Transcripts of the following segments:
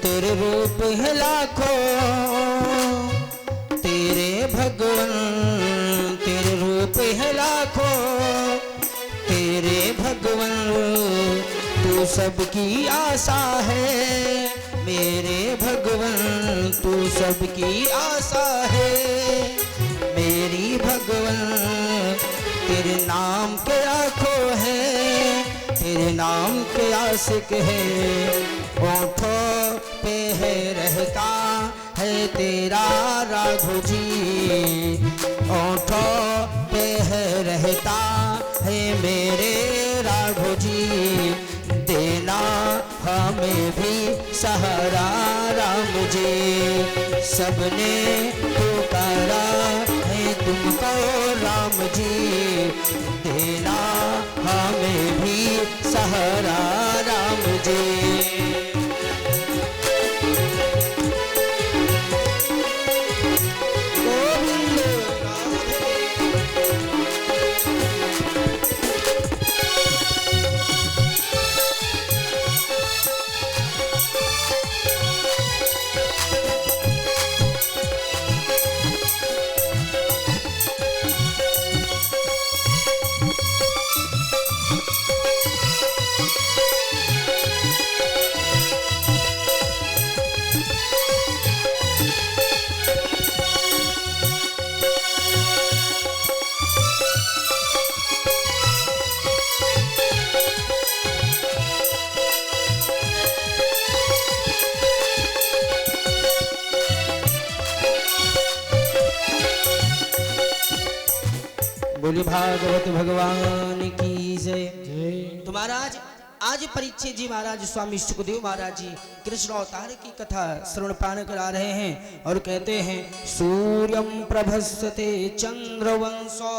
तेरे रूप है लाखों तेरे भगवन, तेरे रूप है लाखों तेरे भगवन। तू सबकी आशा है मेरे भगवन, तू सबकी आशा है मेरी भगवन। तेरे नाम के आँखों है, तेरे नाम के आशिक है, होठों पे है रहता है तेरा राघव जी, होठों पे है रहता है मेरे राघव जी। देना हमें भी सहारा राम जी, सबने पुकारा है तुमको राम जी। देना हमें भी सहारा राम जी। बोली भागवत भगवान की जय। तो महाराज आज परीक्षित जी महाराज स्वामी सुखदेव महाराज जी कृष्ण अवतार की कथा श्रवण पान करा रहे हैं और कहते हैं सूर्यं प्रभस्यते चंद्रवंशो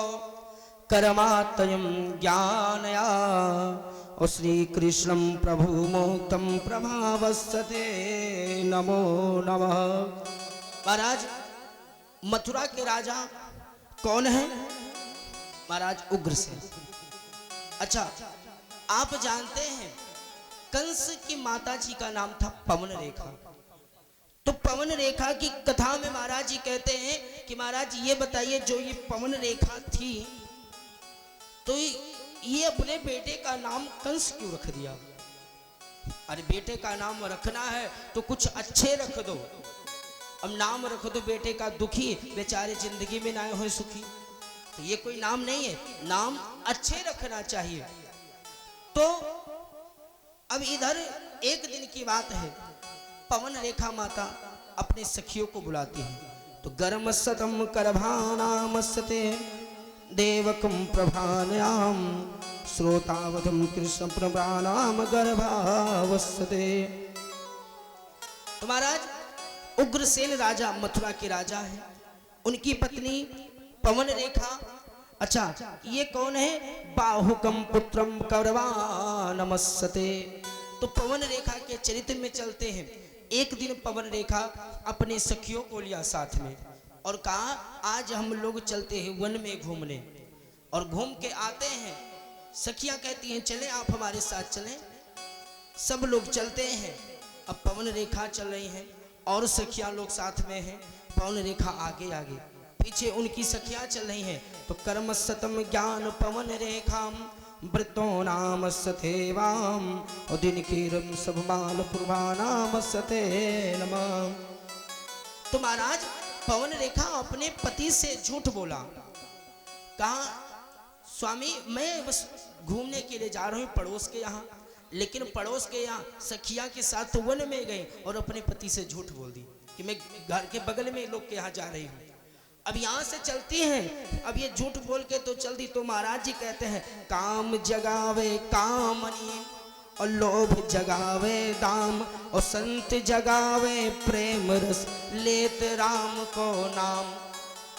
कर्मातयं ज्ञानया और श्री कृष्णं प्रभु मोक्तं प्रभावस्यते नमो नमः। महाराज मथुरा के राजा कौन है? महाराज उग्रसेन। अच्छा, आप जानते हैं कंस की माता जी का नाम था पवन रेखा। तो पवन रेखा की कथा में महाराज जी कहते हैं कि महाराज ये बताइए जो ये पवन रेखा थी तो ये अपने बेटे का नाम कंस क्यों रख दिया? अरे बेटे का नाम रखना है तो कुछ अच्छे रख दो। अब नाम रख दो बेटे का दुखी, बेचारे जिंदगी में ना हो सुखी, तो ये कोई नाम नहीं है, नाम अच्छे रखना चाहिए। तो अब इधर एक दिन की बात है, पवन रेखा माता अपने सखियों को बुलाती है। तो गर्मसतम करभानामस्ते देवकम प्रभानयाम श्रोतावधम कृष्ण प्रभानाम गर्भावस्ते। तो महाराज उग्रसेन राजा मथुरा के राजा है, उनकी पत्नी पवन रेखा। अच्छा, ये कौन है? बाहुकम पुत्रम कौरवा नमस्ते। तो पवन रेखा के चरित्र में चलते हैं। एक दिन पवन रेखा अपने सखियों को लिया साथ में और कहा आज हम लोग चलते हैं वन में घूमने। और घूम के आते हैं, सखियां कहती हैं चलें आप हमारे साथ चलें। सब लोग चलते हैं। अब पवन रेखा चल रही हैं और सखियां लोग साथ में हैं। पवन रेखा आगे आगे, पीछे उनकी सखियां चल रही हैं। तो कर्म सतम ज्ञान पवन रेखाम वृतो नाम सथेवाम और दिन कीरम सबमाल पूर्वानाम सते नमः। तो महाराज पवन रेखा अपने पति से झूठ बोला, कहा स्वामी मैं बस घूमने के लिए जा रहा हूँ पड़ोस के यहाँ, लेकिन पड़ोस के यहाँ सखिया के साथ वन में गए और अपने पति से झूठ बोल दी कि मैं घर के बगल में लोग के यहाँ जा रही हूँ। अब यहाँ से चलती हैं, अब ये झूठ बोल के तो चल दी, तो महाराज जी कहते हैं काम जगावे कामनी और लोभ जगावे दाम और संत जगावे प्रेम रस लेत राम को नाम।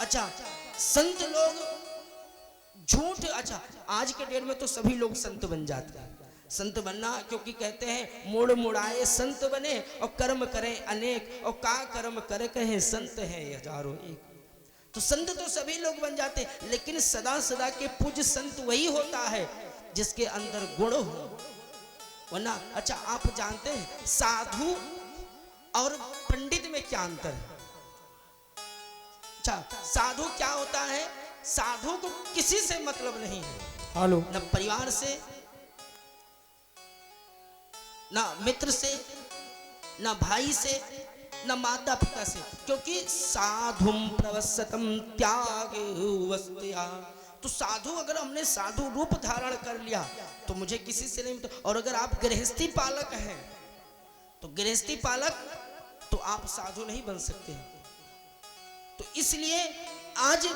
अच्छा संत लोग झूठ, अच्छा आज के डेट में तो सभी लोग संत बन जाते हैं। संत बनना क्योंकि कहते हैं मुड़ मुड़ाए संत बने और कर्म करें अनेक और का कर्म करे कहे संत है हजारों एक। तो संत तो सभी लोग बन जाते हैं, लेकिन सदा सदा के पूज्य संत वही होता है जिसके अंदर गुण हो, वरना अच्छा आप जानते हैं साधु और पंडित में क्या अंतर है? अच्छा साधु क्या होता है? साधु को किसी से मतलब नहीं है, हेलो, न परिवार से, ना मित्र से, ना भाई से, ना माता पिता से, क्योंकि साधुम प्रवसतम त्याग वस्त्या। तो साधु अगर हमने साधु रूप धारण कर लिया तो मुझे किसी से नहीं। और अगर आप गृहस्थी पालक हैं तो गृहस्थी पालक तो आप साधु नहीं बन सकते हैं। तो इसलिए आज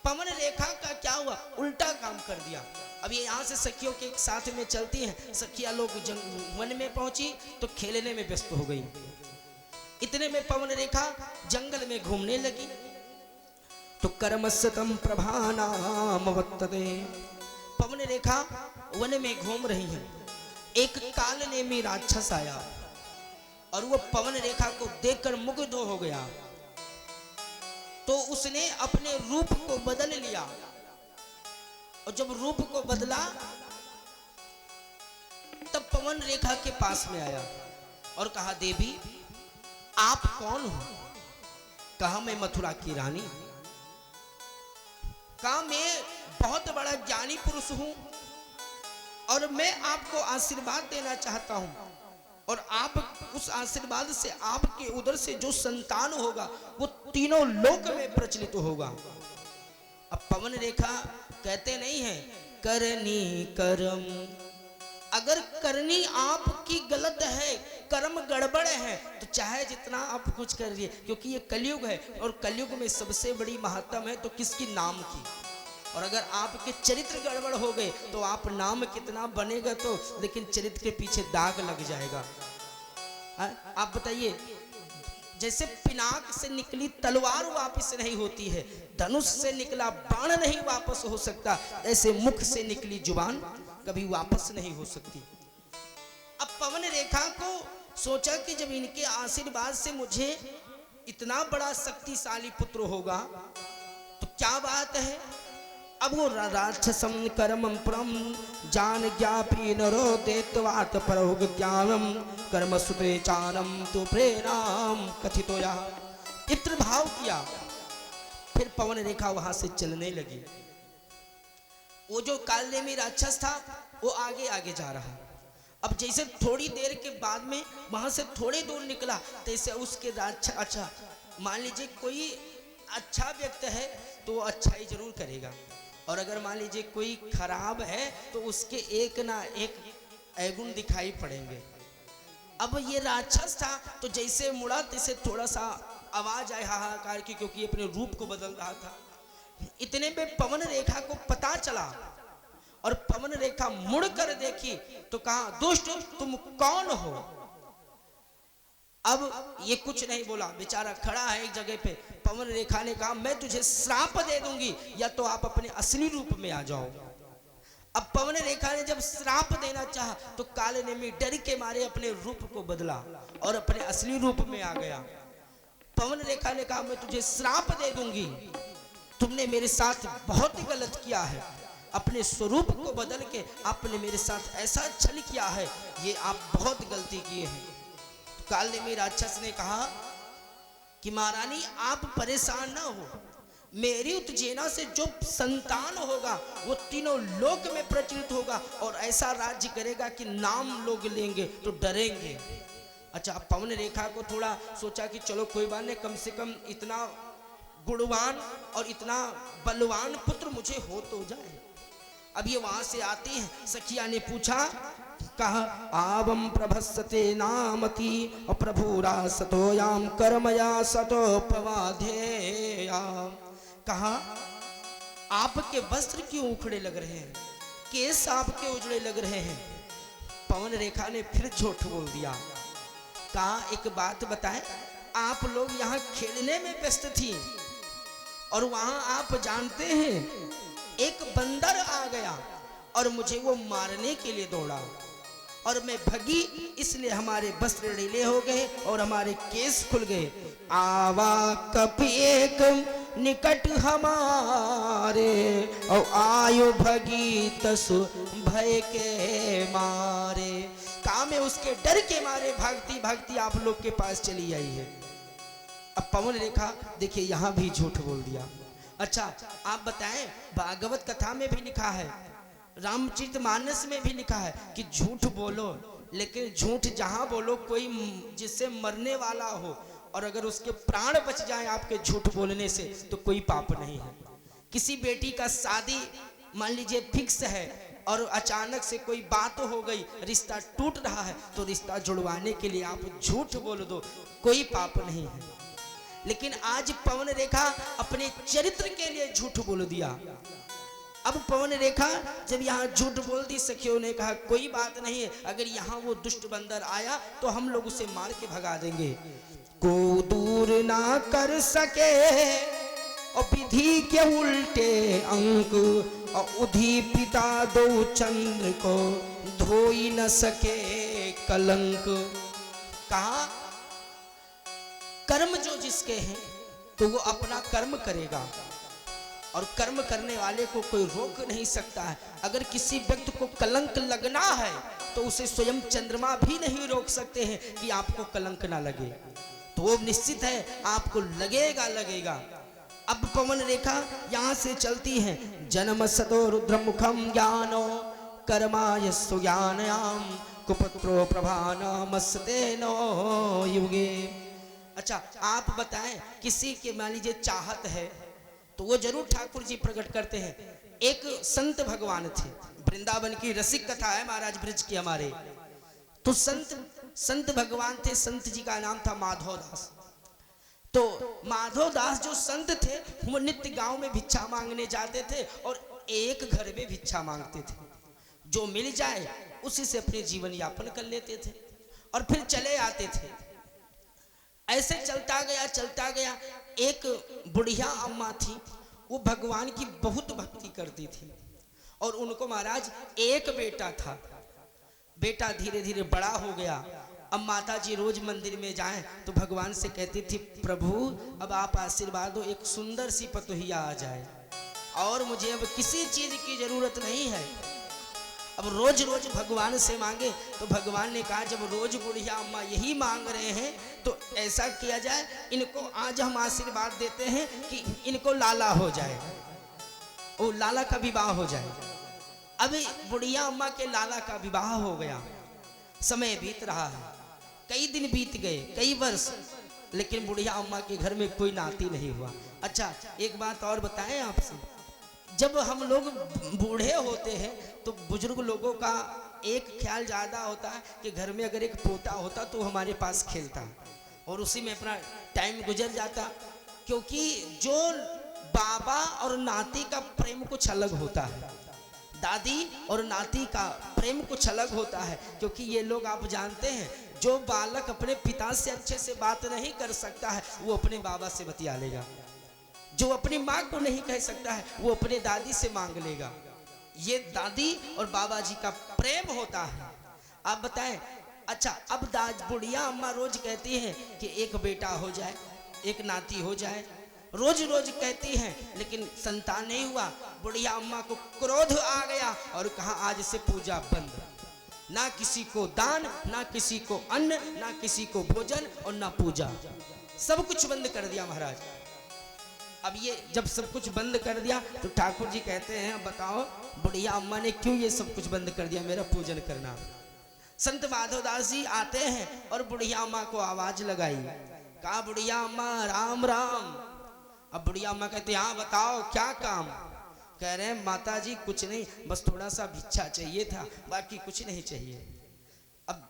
पवन रेखा का क्या हुआ, उल्टा काम कर दिया। अब ये यहाँ से सखियों के साथ में चलती हैं, सखिया लोग वन में पहुंची तो खेलने में व्यस्त हो गई। इतने में पवन रेखा जंगल में घूमने लगी तो कर्मस्तम प्रभानाम वत्तते। पवन रेखा वन में घूम रही है, एक काल नेमी राक्षस आया और वो पवन रेखा को देखकर मुग्ध हो गया, तो उसने अपने रूप को बदल लिया। और जब रूप को बदला तब पवन रेखा के पास में आया और कहा देवी आप कौन हो? कहा मैं मथुरा की रानी। कहा मैं बहुत बड़ा ज्ञानी पुरुष हूं और मैं आपको आशीर्वाद देना चाहता हूं, और आप उस आशीर्वाद से आपके उधर से जो संतान होगा वो तीनों लोक में प्रचलित होगा। अब पवन रेखा कहते नहीं है करनी कर्म, अगर करनी आपकी गलत है, कर्म गड़बड़ है, तो चाहे जितना आप कुछ कर रही है, क्योंकि ये कलयुग है और कलयुग में सबसे बड़ी महत्तम है तो किसकी? नाम की। और अगर आपके चरित्र गड़बड़ हो गए तो आप नाम कितना बनेगा तो, लेकिन चरित्र के पीछे दाग लग जाएगा। आप बताइए, जैसे पिनाक से निकली तलवार वापस नहीं होती है, धनुष से निकला बाण नहीं वापस हो सकता, ऐसे मुख से निकली जुबान कभी वापस नहीं हो सकती। अब पवन रेखा को सोचा कि जब इनके आशीर्वाद से मुझे इतना बड़ा शक्तिशाली पुत्र होगा तो क्या बात है। अब वो राक्षसम कर्मम परम जान ज्ञापी नरो देतवात परोग ज्ञानम कर्म सुते चानम तो प्रेराम कथितो या। इत्र भाव किया, फिर पवन रेखा वहां से चलने लगी। वो जो कालनेमी राक्षस था वो आगे आगे जा रहा। अब जैसे थोड़ी देर के बाद में वहां से थोड़ी दूर निकला, तैसे उसके राक्षस, अच्छा मान लीजिए कोई अच्छा व्यक्ति है तो वो अच्छाई जरूर करेगा, और अगर मान लीजिए कोई खराब है तो उसके एक ना एक अवगुण दिखाई पड़ेंगे। अब ये राक्षस था तो जैसे मुड़ा तैसे थोड़ा सा आवाज आए हाहाकार की, क्योंकि अपने रूप को बदल रहा था। इतने में पवन रेखा को पता चला और पवन रेखा मुड़कर देखी तो कहा दुष्ट तुम कौन हो? अब ये कुछ नहीं बोला, बेचारा खड़ा है एक जगह पे। पवन रेखा ने कहा मैं तुझे श्राप दे दूंगी, या तो आप अपने असली रूप में आ जाओ। अब पवन रेखा ने जब श्राप देना चाहा तो कालनेमी डर के मारे अपने रूप को बदला और अपने असली रूप में आ गया। पवन रेखा ने कहा मैं तुझे श्राप दे दूंगी, तुमने मेरे साथ बहुत गलत किया है, अपने स्वरूप को बदल के आपने मेरे साथ ऐसा छल किया है, ये आप बहुत गलती किए हैं। तो कालनेमी राक्षस ने कहा कि महारानी आप परेशान ना हो, मेरी उत्तेजना से जो संतान होगा वो तीनों लोक में प्रचलित होगा और ऐसा राज्य करेगा कि नाम लोग लेंगे तो डरेंगे। अच्छा, पवन रेखा को थोड़ा सोचा कि चलो कोई बात नहीं, कम से कम इतना गुणवान और इतना बलवान पुत्र मुझे हो तो जाए। अब ये वहां से आती है, सखिया ने पूछा, कहा आवम प्रभस्सते नामति प्रभुरा सतोयाम कर्मया सतो प्रवाधेया। कहा आपके वस्त्र क्यों उखड़े लग रहे हैं, केस आपके उजड़े लग रहे हैं। पवन रेखा ने फिर झूठ बोल दिया। कहा एक बात बताएं, आप लोग यहाँ खेलने में व्यस्त थी और वहां आप जानते हैं एक बंदर आ गया और मुझे वो मारने के लिए दौड़ा और मैं भगी, इसलिए हमारे वस्त्र ढीले हो गए और हमारे केस खुल गए। आवा कपि एक निकट हमारे और आयु भगी तसु भय के मारे। कहा मैं उसके डर के मारे भागती भागती आप लोग के पास चली आई है। अब पवन रेखा देखिए यहां भी झूठ बोल दिया। अच्छा आप बताएं, भागवत कथा में भी लिखा है, रामचरितमानस में भी लिखा है कि झूठ बोलो, लेकिन झूठ जहां बोलो कोई जिससे मरने वाला हो और अगर उसके प्राण बच जाए आपके झूठ बोलने से तो कोई पाप नहीं है। किसी बेटी का शादी मान लीजिए फिक्स है और अचानक से कोई बात हो गई, रिश्ता टूट रहा है, तो रिश्ता जुड़वाने के लिए आप झूठ बोल दो, कोई पाप नहीं है। लेकिन आज पवन रेखा अपने चरित्र के लिए झूठ बोल दिया। अब पवन रेखा जब यहाँ झूठ बोल दी, सखियों ने कहा कोई बात नहीं है, अगर यहाँ वो दुष्ट बंदर आया तो हम लोग उसे मार के भगा देंगे। को दूर ना कर सके और विधि के उल्टे अंक और उधी पिता दो चंद्र को धोई न सके कलंक। कहा कर्म जो जिसके हैं तो वो अपना कर्म करेगा और कर्म करने वाले को कोई रोक नहीं सकता है। अगर किसी व्यक्ति को कलंक लगना है तो उसे स्वयं चंद्रमा भी नहीं रोक सकते हैं कि आपको कलंक ना लगे, तो वो निश्चित है आपको लगेगा लगेगा। अब पवन रेखा यहाँ से चलती है, जन्म सतो रुद्र मुखम ज्ञानो कर्माय सुज्ञानयाम कुपुत्रो प्रभानमस्तेनो युगे। अच्छा आप बताएं, किसी के मान लीजिए चाहत है तो वो जरूर ठाकुर जी प्रकट करते हैं। एक संत भगवान थे, वृंदावन की रसिक कथा है महाराज ब्रज की हमारे, तो संत भगवान थे, संत जी का नाम था माधव दास। तो माधव दास जो संत थे वो नित्य गांव में भिक्षा मांगने जाते थे और एक घर में भिक्षा मांगते थे, जो मिल जाए उसी से अपने जीवन यापन कर लेते थे और फिर चले आते थे। ऐसे चलता गया। एक बुढ़िया अम्मा थी, वो भगवान की बहुत भक्ति करती थी और उनको महाराज एक बेटा था। बेटा धीरे धीरे बड़ा हो गया। अब माता जी रोज मंदिर में जाएं तो भगवान से कहती थी, प्रभु अब आप आशीर्वाद दो, एक सुंदर सी पतोहिया आ जाए और मुझे अब किसी चीज की जरूरत नहीं है। अब रोज रोज भगवान से मांगे तो भगवान ने कहा, जब रोज बुढ़िया अम्मा यही मांग रहे हैं तो ऐसा किया जाए, इनको आज हम आशीर्वाद देते हैं कि इनको लाला हो जाए, वो लाला का विवाह हो जाए। अभी बुढ़िया अम्मा के लाला का विवाह हो गया। समय बीत रहा है, कई दिन बीत गए, कई वर्ष, लेकिन बुढ़िया अम्मा के घर में कोई नाती नहीं हुआ। अच्छा एक बात और बताएं आपसे, जब हम लोग बूढ़े होते हैं तो बुजुर्ग लोगों का एक ख्याल ज़्यादा होता है कि घर में अगर एक पोता होता तो हमारे पास खेलता और उसी में अपना टाइम गुजर जाता, क्योंकि जो बाबा और नाती का प्रेम कुछ अलग होता है, दादी और नाती का प्रेम कुछ अलग होता है। क्योंकि ये लोग आप जानते हैं, जो बालक अपने पिता से अच्छे से बात नहीं कर सकता है वो अपने बाबा से बतिया लेगा, जो अपनी माँ को नहीं कह सकता है वो अपने दादी से मांग लेगा। ये दादी और बाबा जी का प्रेम होता है। आप बताएं, अच्छा अब बुढ़िया अम्मा रोज कहती हैं कि एक बेटा हो जाए, एक नाती हो जाए, रोज रोज कहती हैं, लेकिन संतान नहीं हुआ। बुढ़िया अम्मा को क्रोध आ गया और कहा आज से पूजा बंद, ना किसी को दान, ना किसी को अन्न, ना किसी को भोजन और ना पूजा, सब कुछ बंद कर दिया महाराज। अब ये जब सब कुछ बंद कर दिया तो ठाकुर जी कहते हैं, बताओ बुढ़िया अम्मा ने क्यों ये सब कुछ बंद कर दिया, मेरा पूजन करना। संत माधव दास जी आते हैं और बुढ़िया अम्मा को आवाज लगाई, कहा बुढ़िया अम्मा राम राम। अब बुढ़िया अम्मा कहती हाँ बताओ क्या काम। कह रहे हैं माता जी कुछ नहीं, बस थोड़ा सा भिक्षा चाहिए था, बाकी कुछ नहीं चाहिए। अब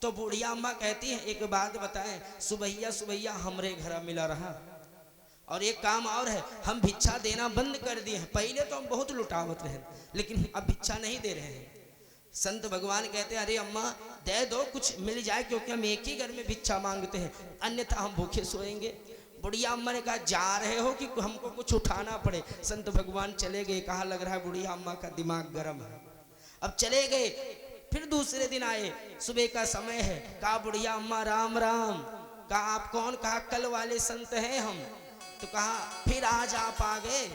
तो बुढ़िया अम्मा कहती है एक बात बताएं, सुबहिया सुबहिया हमरे घर मिला रहा, और एक काम और है, हम भिक्षा देना बंद कर दिए हैं। पहले तो हम बहुत लुटावत रहे, लेकिन अब भिक्षा नहीं दे रहे हैं। संत भगवान कहते हैं अरे अम्मा दे दो, कुछ मिल जाए, क्योंकि हम एक ही घर में भिक्षा मांगते हैं, अन्यथा हम भूखे सोएंगे। बुढ़िया अम्मा ने कहा जा रहे हो कि हमको कुछ उठाना पड़े। संत भगवान चले गए। कहा लग रहा है बुढ़िया अम्मा का दिमाग गर्म है। अब चले गए। फिर दूसरे दिन आए, सुबह का समय है। कहा बुढ़िया अम्मा राम राम। कहा आप कौन? कहा कल वाले संत हैं हम। तो कहा फिर आज आप आ गए,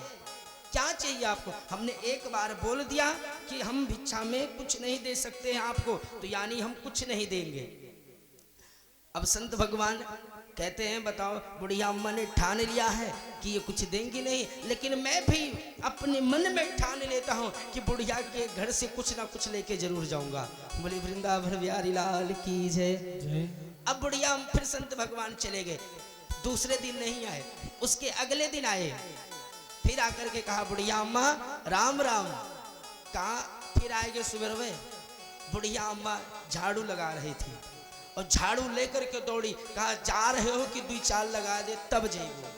क्या चाहिए आपको? हमने एक बार बोल दिया कि हम भिक्षा में कुछ नहीं दे सकते हैं आपको, तो यानी हम कुछ नहीं देंगे। अब संत भगवान कहते हैं बताओ, बुढ़िया अम्मा ने ठान लिया है कि ये कुछ देंगी नहीं, लेकिन मैं भी अपने मन में ठान लेता हूँ कि बुढ़िया के घर से कुछ ना कुछ लेके जरूर जाऊंगा। बोले वृंदावन बिहारी लाल की जय। अब बुढ़िया फिर संत भगवान चले गए। दूसरे दिन नहीं आए, उसके अगले दिन आए। फिर आकर के कहा बुढ़िया अम्मा राम राम। कहा फिर आएंगे सुबह में। बुढ़िया अम्मा झाड़ू लगा रही थी और झाड़ू लेकर के दौड़ी। कहा जा रहे हो कि 2-4 लगा दे तब जाइए।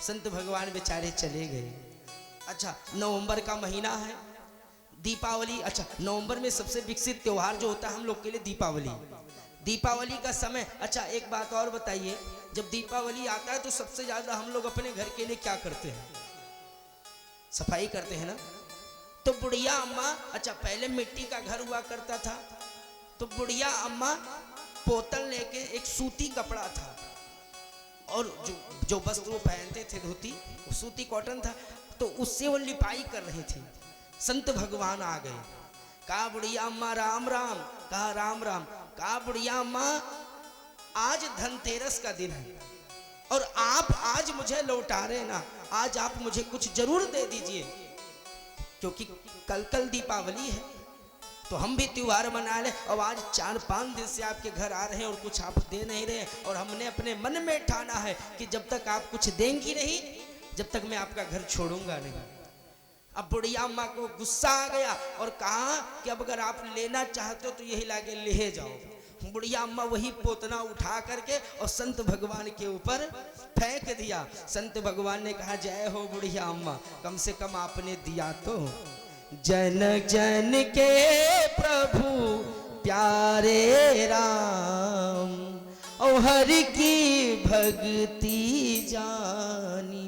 संत भगवान बेचारे चले गए। अच्छा नवंबर का महीना है, दीपावली। अच्छा नवंबर में सबसे विकसित त्योहार जो होता है हम लोग के लिए दीपावली। दीपावली का समय। अच्छा एक बात और बताइए, जब दीपावली आता है तो सबसे ज्यादा हम लोग अपने घर के लिए क्या करते हैं? सफाई करते हैं ना। तो बुढ़िया अम्मा, अच्छा पहले मिट्टी का घर हुआ करता था, तो बुढ़िया अम्मा बोतल लेके, एक सूती कपड़ा था और जो वस्त्र वो पहनते थे धोती, वो सूती कॉटन था, तो उससे वो लिपाई कर रही थी। संत भगवान आ गए। कहा बुढ़िया अम्मा राम राम। कहा राम राम। कहा बुढ़िया अम्मा आज धनतेरस का दिन है और आप आज मुझे लौटा रहे ना, आज आप मुझे कुछ जरूर दे दीजिए, क्योंकि कल दीपावली है तो हम भी त्योहार मना ले। और आज 4-5 दिन से आपके घर आ रहे हैं और कुछ आप दे नहीं रहे, और हमने अपने मन में ठाना है कि जब तक आप कुछ देंगी नहीं, जब तक मैं आपका घर छोड़ूंगा नहीं। अब बुढ़िया अम्मा को गुस्सा आ गया और कहा कि अब अगर आप लेना चाहते हो तो यही लाके ले जाओ। बुढ़िया अम्मा वही पोतना उठा करके और संत भगवान के ऊपर फेंक दिया। संत भगवान ने कहा जय हो बुढ़िया अम्मा, कम से कम आपने दिया तो। जन जन के प्रभु प्यारे राम, और हरि की भक्ति जानी।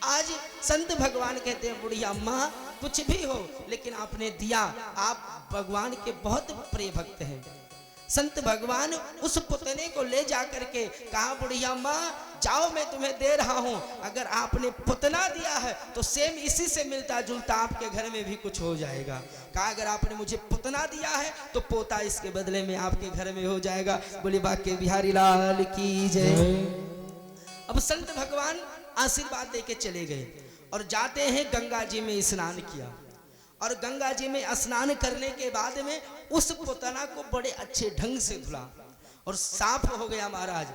आज संत भगवान कहते हैं बुढ़िया अम्मा कुछ भी हो, लेकिन आपने दिया, आप भगवान के बहुत प्रिय भक्त हैं। संत भगवान उस पुतने को ले जा करके कहा बुढ़िया अम्मा जाओ मैं तुम्हें दे रहा हूं, अगर आपने पुतना दिया है तो सेम इसी से मिलता जुलता आपके घर में भी कुछ हो जाएगा। कहा अगर आपने मुझे पुतना दिया है तो पोता इसके बदले में आपके घर में हो जाएगा। बोले बाके बिहारी लाल की जय। अब संत भगवान आशीर्वाद देके चले गए और जाते हैं गंगा जी में स्नान किया, और गंगा जी में स्नान करने के बाद में उस पुतना को बड़े अच्छे ढंग से धुला और साफ हो गया महाराज।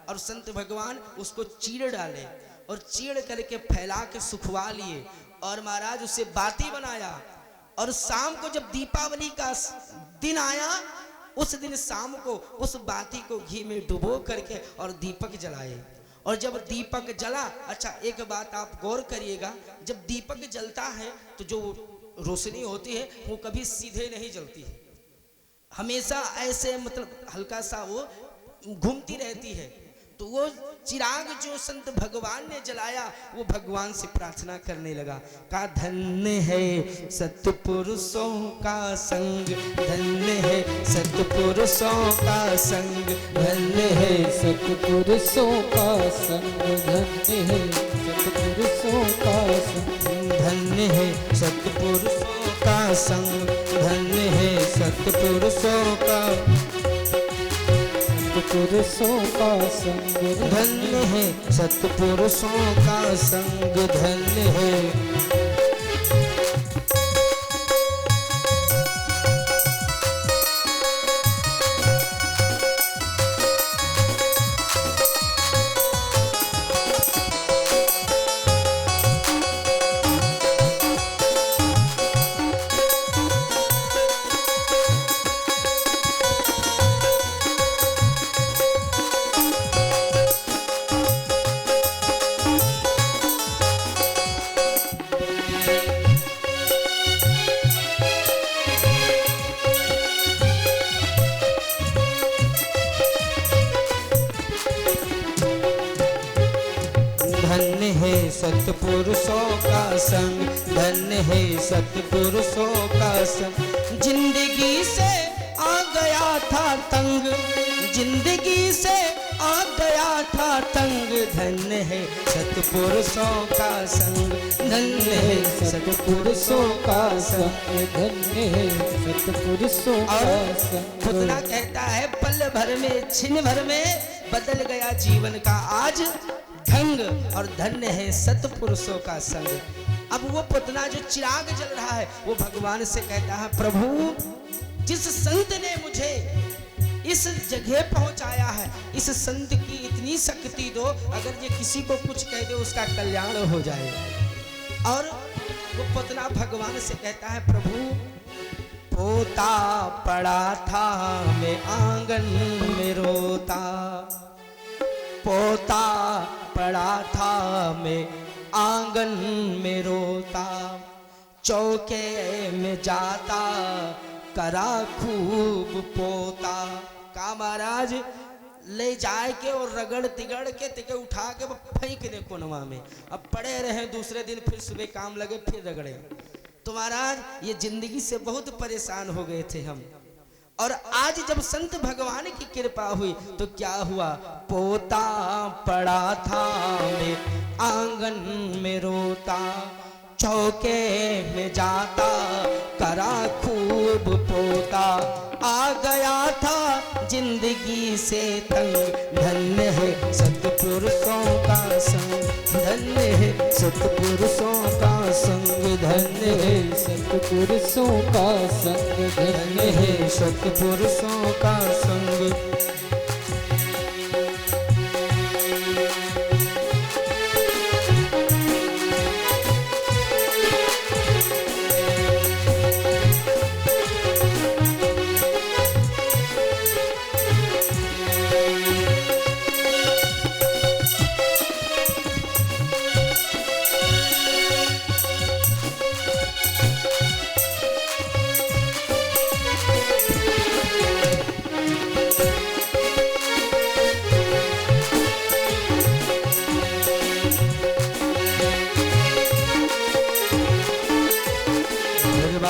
और संत भगवान उसको चीड़ डाले और चीड़ करके फैला के सुखवा लिए और महाराज उसे बाती बनाया। और शाम को जब दीपावली का दिन आया, उस दिन शाम को उस बाती को घी में डुबो करके और दीपक जलाए। और जब दीपक जला, अच्छा एक बात आप गौर करिएगा, जब दीपक जलता है तो जो रोशनी होती है वो कभी सीधे नहीं जलती है, हमेशा ऐसे मतलब हल्का सा वो घूमती रहती है। तो वो चिराग जो संत भगवान ने जलाया, वो भगवान से प्रार्थना करने लगा। का धन्य है सत्पुरुषों का संग, धन्य है सत्पुरुषों का संग, धन्य है सत्पुरुषों का संग, धन्य है सत्पुरुषों का संग, धन्य है सत्पुरुषों का संग, धन्य है सत्पुरुषों का सत्पुरुषों का संग, धन्य है सत्पुरुषों का संग, धन्य है। सतपुरुषों का संग, धन्य है सतपुरुषों का संग। जिंदगी से आ गया था तंग, जिंदगी से आ गया था तंग, धन्य है सतपुरुषों का संग, धन्य है सतपुरुषों का संग, धन्य है सतपुरुषों का संग। पुतना कहता है पल भर में, छिन भर में बदल गया जीवन का आज ढंग, और धन्य है सतपुरुषों का संग। अब वो पुतना जो चिराग जल रहा है वो भगवान से कहता है, प्रभु जिस संत ने मुझे इस जगह पहुंचाया है, इस संत की इतनी शक्ति दो, अगर ये किसी को कुछ कह दे उसका कल्याण हो जाए। और वो पुतना भगवान से कहता है, प्रभु पोता पड़ा था मैं आंगन में रोता, पोता पड़ा था मैं आंगन में रोता, चौके में जाता करा खूब पोता। का महाराज ले जाए के और रगड़ तिगड़ के तिके उठा के फेंक दे कोनवा में, अब पड़े रहे, दूसरे दिन फिर सुबह काम लगे फिर रगड़े। तो महाराज ये जिंदगी से बहुत परेशान हो गए थे हम, और आज जब संत भगवान की कृपा हुई तो क्या हुआ, पोता पड़ा था मैं आंगन में रोता, चौके में जाता करा खूब पोता, आ गया था जिंदगी से तंग, धन्य है सतपुरुषों का संग, धन्य है सतपुरुषों का संग, धन्य है सतपुरुषों का संग, धन्य है सतपुरुषों का संग।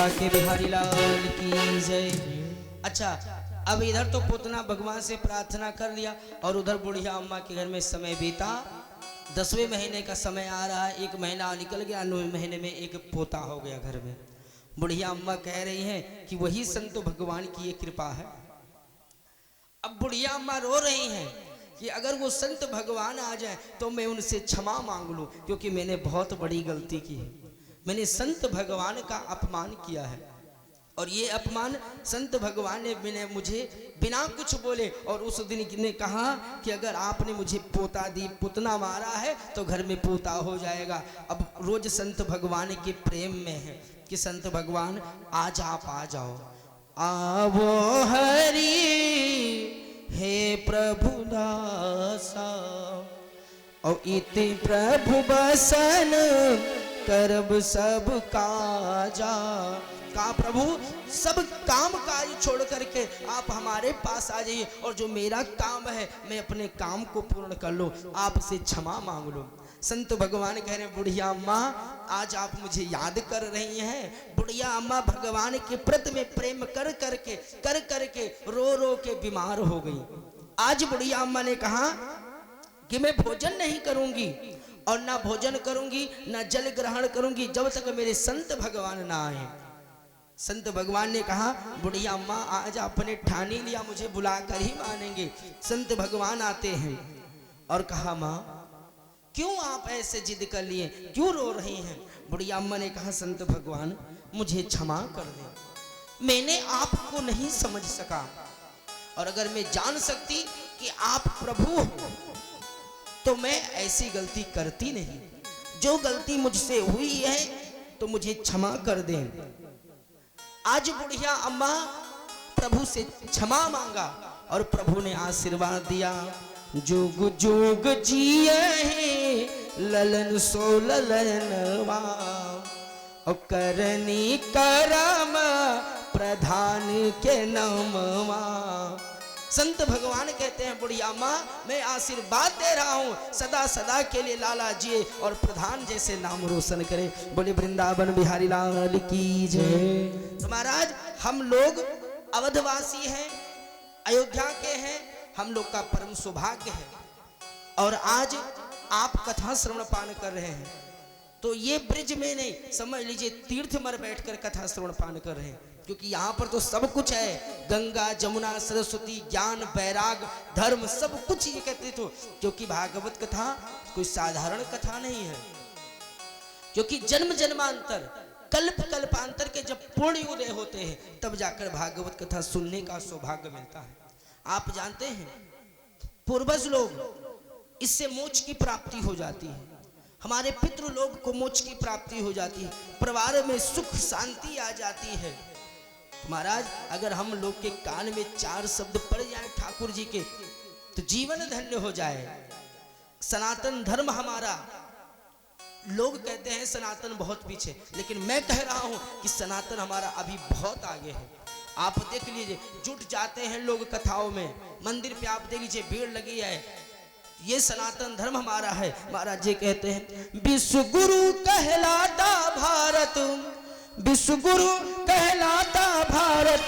के बिहारी लाल की जय। अच्छा, अब इधर तो पुतना भगवान से प्रार्थना कर लिया और उधर बुढ़िया अम्मा के घर में समय बीता। 10वें महीने का समय आ रहा है, 1 महीना निकल गया, 9वें महीने में एक पोता हो गया घर में। बुढ़िया अम्मा कह रही हैं कि वही संत भगवान की ये कृपा है। अब बुढ़िया अम्मा रो रही हैं कि अगर वो संत भगवान आ जाए तो मैं उनसे क्षमा मांग लूं, क्योंकि मैंने बहुत बड़ी गलती की है, मैंने संत भगवान का अपमान किया है। और ये अपमान संत भगवान ने मुझे बिना कुछ बोले, और उस दिन ने कहा कि अगर आपने मुझे पोता दी, पुतना मारा है तो घर में पोता हो जाएगा। अब रोज संत भगवान के प्रेम में है कि संत भगवान आज आप आ जाओ। आवो हरि हे प्रभु दासा, और इति प्रभु बसन करब सब काजा। का प्रभु सब काम काज छोड़ करके आप हमारे पास आ जाइए, और जो मेरा काम है मैं अपने काम को पूर्ण कर लूं, आपसे क्षमा मांग लूं। संत भगवान कह रहे हैं, बुढ़िया अम्मा आज आप मुझे याद कर रही हैं। बुढ़िया अम्मा भगवान के प्रति में प्रेम कर करके रो रो के बीमार हो गई। आज बुढ़िया अम्मा ने कहा कि मैं भोजन नहीं करूंगी, और ना भोजन करूंगी ना जल ग्रहण करूंगी जब तक मेरे संत भगवान ना आए। संत भगवान ने कहा, बुढ़िया अम्मा आज आपने ठानी लिया, मुझे बुलाकर ही मानेंगे। संत भगवान आते हैं और कहा, माँ क्यों आप ऐसे जिद कर लिए, क्यों रो रही हैं? बुढ़िया अम्मा ने कहा, संत भगवान मुझे क्षमा कर दें, मैंने आपको नहीं समझ सका, और अगर मैं जान सकती कि आप प्रभु हो तो मैं ऐसी गलती करती नहीं। जो गलती मुझसे हुई है तो मुझे क्षमा कर दें। आज बुढ़िया अम्मा प्रभु से क्षमा मांगा और प्रभु ने आशीर्वाद दिया, जुग जुग जिये ललन सो ललनवा, और करनी करम प्रधान के नमवा, संत भगवान कहते हैं बुढ़िया माँ मैं आशीर्वाद दे रहा हूँ सदा सदा के लिए लाला जिए और प्रधान जैसे नाम रोशन करे। बोले वृंदावन बिहारी लाल की जय। तो महाराज हम लोग अवधवासी हैं, अयोध्या के हैं, हम लोग का परम सौभाग्य है और आज आप कथा श्रवण पान कर रहे हैं तो ये ब्रिज में नहीं, समझ लीजिए तीर्थ मर बैठकर कथा श्रवण पान कर रहे हैं, क्योंकि यहाँ पर तो सब कुछ है, गंगा जमुना सरस्वती ज्ञान वैराग धर्म सब कुछ ये कहते तो, क्योंकि भागवत कथा कोई साधारण कथा नहीं है, क्योंकि जन्म जन्मांतर कल्प कल्पांतर के जब पूर्ण उदय होते हैं तब जाकर भागवत कथा सुनने का सौभाग्य मिलता है। आप जानते हैं पूर्वज लोग इससे मोक्ष की प्राप्ति हो जाती है, हमारे पितृ लोग को मोक्ष की प्राप्ति हो जाती है, परिवार में सुख शांति आ जाती है। महाराज अगर हम लोग के कान में 4 शब्द पड़ जाए ठाकुर जी के तो जीवन धन्य हो जाए। सनातन धर्म हमारा, लोग कहते हैं सनातन बहुत पीछे, लेकिन मैं कह रहा हूं कि सनातन हमारा अभी बहुत आगे है। आप देख लीजिए जुट जाते हैं लोग कथाओं में, मंदिर पे आप देख लीजिए भीड़ लगी है, ये सनातन धर्म हमारा है। महाराज जी कहते हैं विश्व गुरु कहलाता भारत, विश्व गुरु कहलाता भारत,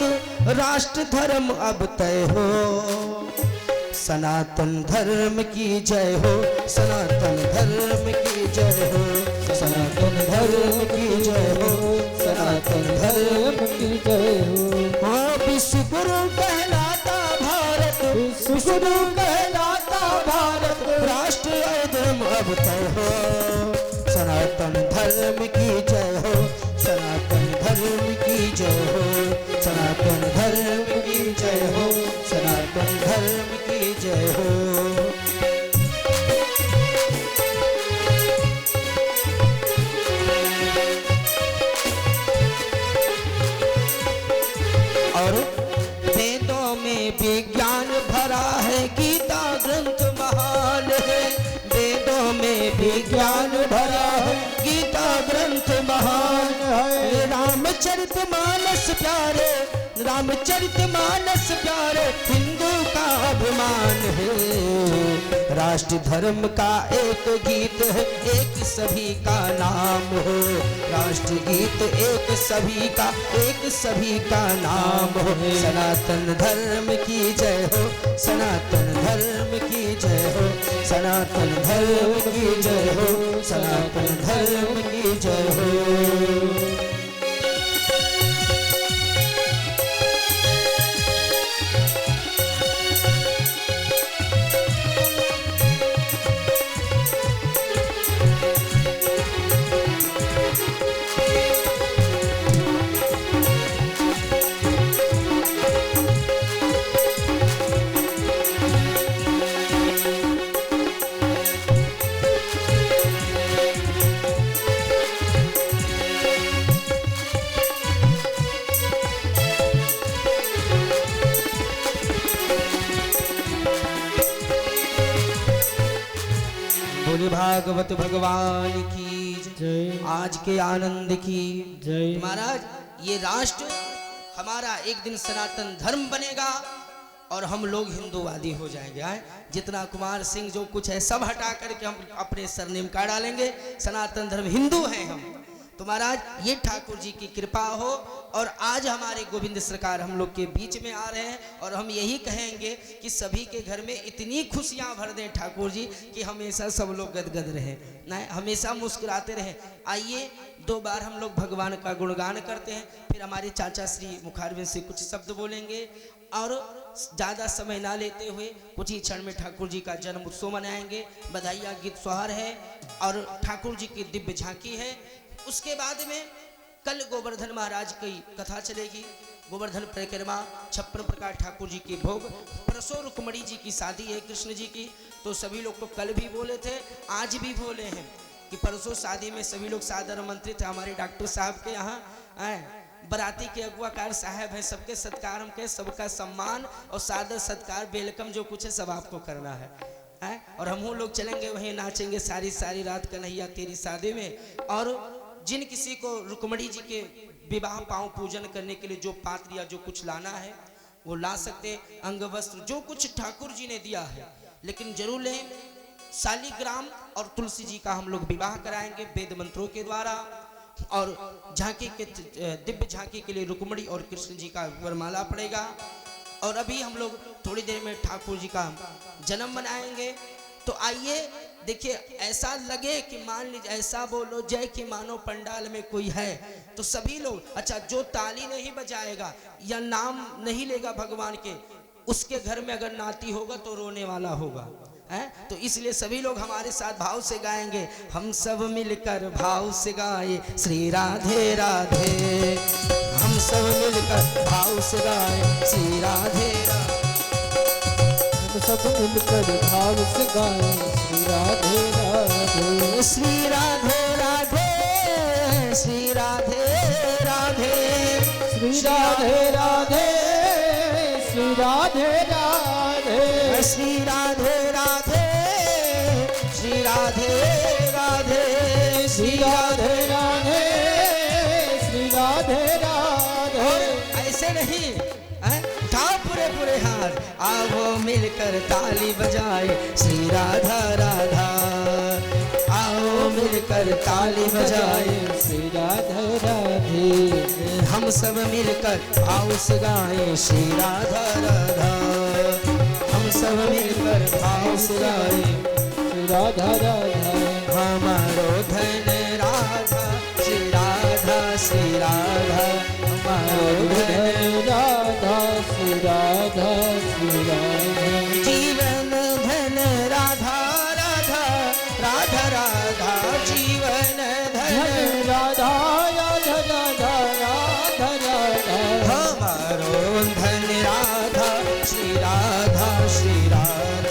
राष्ट्र धर्म अब तय हो, सनातन धर्म की जय हो, सनातन धर्म की जय हो, सनातन धर्म की जय हो, सनातन धर्म की जय हो। हाँ विश्व गुरु कहलाता भारत, विश्व गुरु कहलाता भारत, राष्ट्र धर्म अब तय हो, सनातन धर्म की जय हो, सनातन धर्म की जय हो, सनातन धर्म की जय हो, सनातन धर्म की जय हो। और वेदों में विज्ञान भरा है, गीता ग्रंथ महान है, वेदों में विज्ञान भरा है, गीता ग्रंथ महान है, रामचरितमानस प्यारे, रामचरितमानस प्यारे, हिंदू का अभिमान है, राष्ट्र धर्म का एक गीत है, एक सभी का नाम हो, राष्ट्र गीत एक सभी का नाम हो, सनातन धर्म की जय हो, सनातन धर्म की जय हो, सनातन धर्म की जय हो, सनातन धर्म की जय हो। भागवत भगवान की जय, आज के आनंद की जय। महाराज ये राष्ट्र हमारा एक दिन सनातन धर्म बनेगा और हम लोग हिंदूवादी हो जाएंगे। जितना कुमार सिंह जो कुछ है सब हटा करके हम अपने सरनेम का डालेंगे, सनातन धर्म हिंदू हैं हम। तो महाराज ये ठाकुर जी की कृपा हो और आज हमारे गोविंद सरकार हम लोग के बीच में आ रहे हैं और हम यही कहेंगे कि सभी के घर में इतनी खुशियां भर दें ठाकुर जी कि हमेशा सब लोग गदगद रहें, नहीं हमेशा मुस्कुराते रहें। आइए 2 बार हम लोग भगवान का गुणगान करते हैं, फिर हमारे चाचा श्री मुखारविंद से कुछ शब्द बोलेंगे और ज़्यादा समय ना लेते हुए कुछ ही क्षण में ठाकुर जी का जन्म उत्सव मनाएंगे। बधाइया गीत सोहर है और ठाकुर जी की दिव्य झांकी है। उसके बाद में कल गोवर्धन महाराज की कथा चलेगी, गोवर्धन परिक्रमा 56 प्रकार ठाकुर जी के भोग। परसों रुक्मणी जी की शादी है कृष्ण जी की, तो सभी लोग तो कल भी बोले थे आज भी बोले हैं कि परसों शादी में सभी लोग सादर आमंत्रित थे। हमारे डॉक्टर साहब के यहाँ बराती के अगुआकार साहब हैं, सबके सत्कार हम के, सबका सम्मान और सादर सत्कार वेलकम जो कुछ है सब आपको करना है। और हम लोग चलेंगे वहीं नाचेंगे सारी सारी रात कन्हैया तेरी शादी में। और जिन किसी को रुक्मणी जी के विवाह पाँव पूजन करने के लिए जो पात्र या जो कुछ लाना है वो ला सकते, अंग वस्त्र जो कुछ ठाकुर जी ने दिया है, लेकिन जरूर लें शालिग्राम और तुलसी जी का हम लोग विवाह कराएंगे वेद मंत्रों के द्वारा। और झांकी के दिव्य झांकी के लिए रुक्मणी और कृष्ण जी का वरमाला पड़ेगा। और अभी हम लोग थोड़ी देर में ठाकुर जी का जन्म मनाएंगे। तो आइए देखिए, ऐसा लगे कि मान लीजिए ऐसा बोलो जय कि मानो पंडाल में कोई है, तो सभी लोग, अच्छा जो ताली नहीं बजाएगा या नाम नहीं लेगा भगवान के, उसके घर में अगर नाती होगा तो रोने वाला होगा है। तो इसलिए सभी लोग हमारे साथ भाव से गाएंगे, हम सब मिलकर भाव से गाए श्री राधे राधे, हम सब मिलकर भाव से गाए श्री राधे राधे, हम सब मिलकर भाव से गाएं श्री राधे राधे, श्री राधे राधे, श्री राधे राधे, श्री राधे राधे, श्री राधे राधे, श्री राधे राधे, श्री राधे राधे, श्री राधे राधे, श्री राधे राधे। ऐसे नहीं, उठाओ पूरे पूरे हाथ, आओ मिलकर ताली बजाए श्री राधा राधा, आओ मिलकर ताली बजाए श्री राधे राधे, हम सब मिलकर आओ से गाए श्री राधा राधा, हम सब मिलकर भाव से गाए श्री राधा राधा, हमारो धन राधा श्री राधा, श्री राधा हमारो धन राधा श्री राधा, श्री राधा जीवन धन राधा राधा, राधा राधा जीवन धन राधा राधा राधा राधा राधा, हमारो धन राधा श्री राधा, श्री राधा